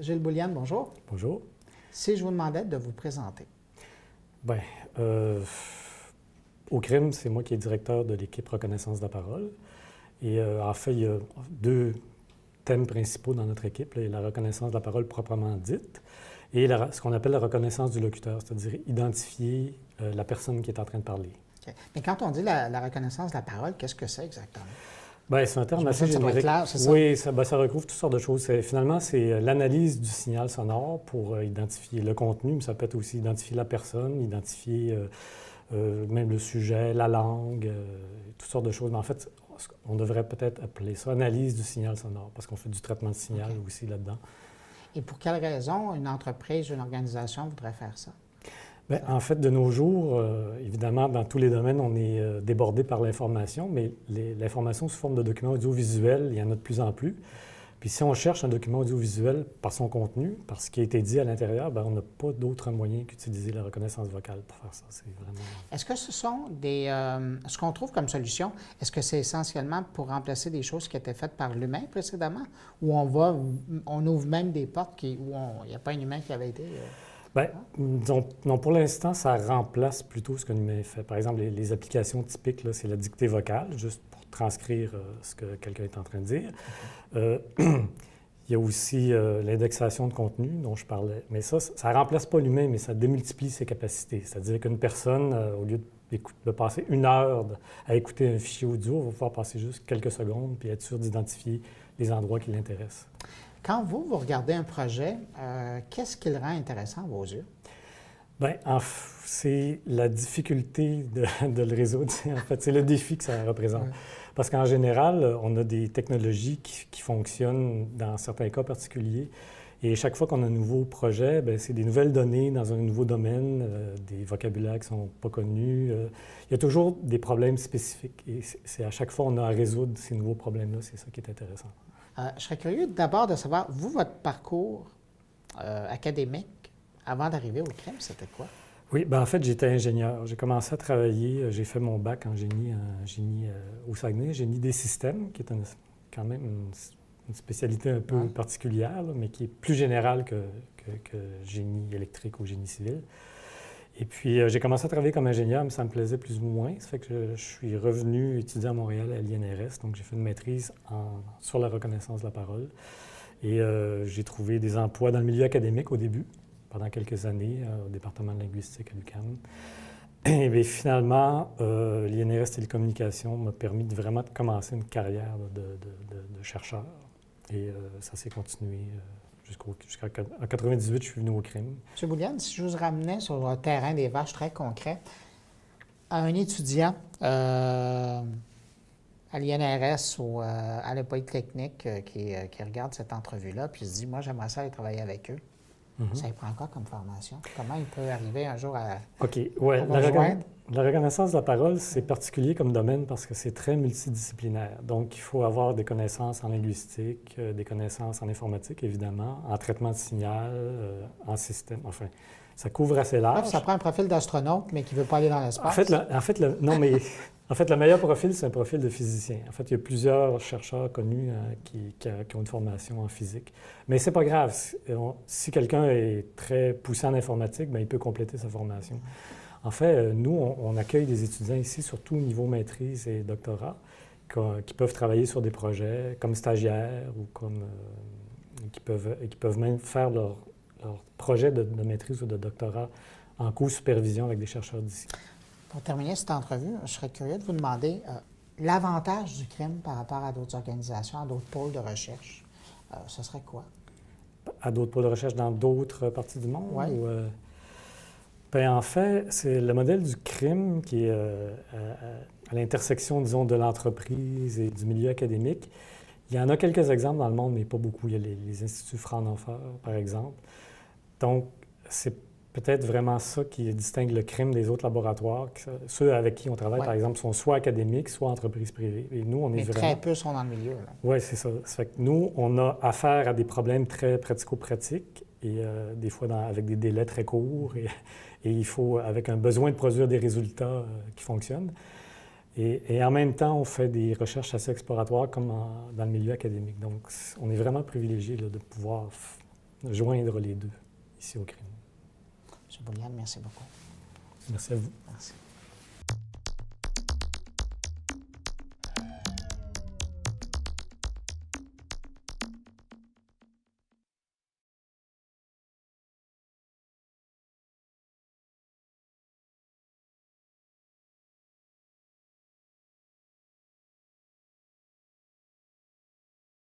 Gilles Boulian, bonjour. Bonjour. Si je vous demandais de vous présenter. Bien, au CRIM, c'est moi qui est directeur de l'équipe Reconnaissance de la parole. Et en fait, il y a deux thèmes principaux dans notre équipe. Là, il y a la reconnaissance de la parole proprement dite et ce qu'on appelle la reconnaissance du locuteur, c'est-à-dire identifier la personne qui est en train de parler. Okay. Mais quand on dit la reconnaissance de la parole, qu'est-ce que c'est exactement? Bien, c'est un terme assez générique. Clair, c'est ça? Oui, ça recouvre toutes sortes de choses. Finalement, c'est l'analyse du signal sonore pour identifier le contenu, mais ça peut être aussi identifier la personne, identifier même le sujet, la langue, toutes sortes de choses. Mais en fait, on devrait peut-être appeler ça analyse du signal sonore, parce qu'on fait du traitement de signal aussi là-dedans. Et pour quelle raison une entreprise, une organisation voudrait faire ça? Bien, en fait, de nos jours, évidemment, dans tous les domaines, on est débordé par l'information, mais l'information sous forme de documents audiovisuels, il y en a de plus en plus. Puis si on cherche un document audiovisuel par son contenu, par ce qui a été dit à l'intérieur, bien, on n'a pas d'autre moyen qu'utiliser la reconnaissance vocale pour faire ça. C'est vraiment... Est-ce que ce sont des... ce qu'on trouve comme solution, est-ce que c'est essentiellement pour remplacer des choses qui étaient faites par l'humain précédemment, ou on ouvre même des portes où il n'y a pas un humain qui avait été... Bien, disons, non, pour l'instant, ça remplace plutôt ce qu'un humain fait. Par exemple, les applications typiques, là, c'est la dictée vocale, juste pour transcrire ce que quelqu'un est en train de dire. Il y a aussi l'indexation de contenu dont je parlais. Mais ça ne remplace pas l'humain, mais ça démultiplie ses capacités. C'est-à-dire qu'une personne, au lieu de passer une heure à écouter un fichier audio, va pouvoir passer juste quelques secondes puis être sûr d'identifier les endroits qui l'intéressent. Quand vous regardez un projet, qu'est-ce qui le rend intéressant à vos yeux? Bien, c'est la difficulté de le résoudre. En fait, c'est le défi que ça représente. Oui. Parce qu'en général, on a des technologies qui fonctionnent dans certains cas particuliers. Et chaque fois qu'on a un nouveau projet, bien, c'est des nouvelles données dans un nouveau domaine, des vocabulaires qui ne sont pas connus. Il y a toujours des problèmes spécifiques. Et c'est à chaque fois qu'on a à résoudre ces nouveaux problèmes-là. C'est ça qui est intéressant. Je serais curieux d'abord de savoir, vous, votre parcours académique, avant d'arriver au CRIM, c'était quoi? Oui, bien en fait, j'étais ingénieur. J'ai commencé à travailler, j'ai fait mon bac en génie au Saguenay, génie des systèmes, qui est quand même une spécialité un peu particulière, là, mais qui est plus générale que génie électrique ou génie civil. Et puis, j'ai commencé à travailler comme ingénieur, mais ça me plaisait plus ou moins. Ça fait que je suis revenu étudier à Montréal à l'INRS. Donc, j'ai fait une maîtrise sur la reconnaissance de la parole. Et j'ai trouvé des emplois dans le milieu académique au début, pendant quelques années, au département de linguistique à l'UQAM. Et bien, finalement, l'INRS Télécommunications m'a permis de vraiment commencer une carrière de chercheur. Et ça s'est continué. Jusqu'en 1998, je suis venu au CRIM. M. Boulian, si je vous ramenais sur le terrain des vaches très concret, à un étudiant à l'INRS ou à la Polytechnique qui regarde cette entrevue-là puis se dit « Moi, j'aimerais ça aller travailler avec eux », ça lui prend quoi comme formation? Comment il peut arriver un jour à... OK, oui. La reconnaissance de la parole, c'est particulier comme domaine parce que c'est très multidisciplinaire. Donc, il faut avoir des connaissances en linguistique, des connaissances en informatique, évidemment, en traitement de signal, en système, enfin, ça couvre assez large. Ça prend un profil d'astronaute, mais qui ne veut pas aller dans l'espace. En fait, le meilleur profil, c'est un profil de physicien. En fait, il y a plusieurs chercheurs connus qui ont une formation en physique. Mais c'est pas grave. Si quelqu'un est très poussé en informatique, bien, il peut compléter sa formation. En fait, nous, on accueille des étudiants ici, surtout au niveau maîtrise et doctorat, qui peuvent travailler sur des projets comme stagiaires ou qui peuvent même faire leur projet de maîtrise ou de doctorat en co-supervision avec des chercheurs d'ici. Pour terminer cette entrevue, je serais curieux de vous demander l'avantage du CRIM par rapport à d'autres organisations, à d'autres pôles de recherche. Ce serait quoi? À d'autres pôles de recherche dans d'autres parties du monde? Oui. Bien, en fait, c'est le modèle du CRIM qui est à l'intersection, disons, de l'entreprise et du milieu académique. Il y en a quelques exemples dans le monde, mais pas beaucoup. Il y a les instituts Fraunhofer, par exemple. Donc, c'est peut-être vraiment ça qui distingue le CRIM des autres laboratoires. Ceux avec qui on travaille, par exemple, sont soit académiques, soit entreprises privées. Et nous, on est vraiment... très peu sont dans le milieu. Oui, c'est ça. Ça fait que nous, on a affaire à des problèmes très pratico-pratiques et des fois avec des délais très courts et il faut, avec un besoin de produire des résultats qui fonctionnent. Et en même temps, on fait des recherches assez exploratoires comme dans le milieu académique. Donc, on est vraiment privilégié là, de pouvoir joindre les deux ici au CRIM. M. Bouliane, merci beaucoup. Merci à vous. Merci.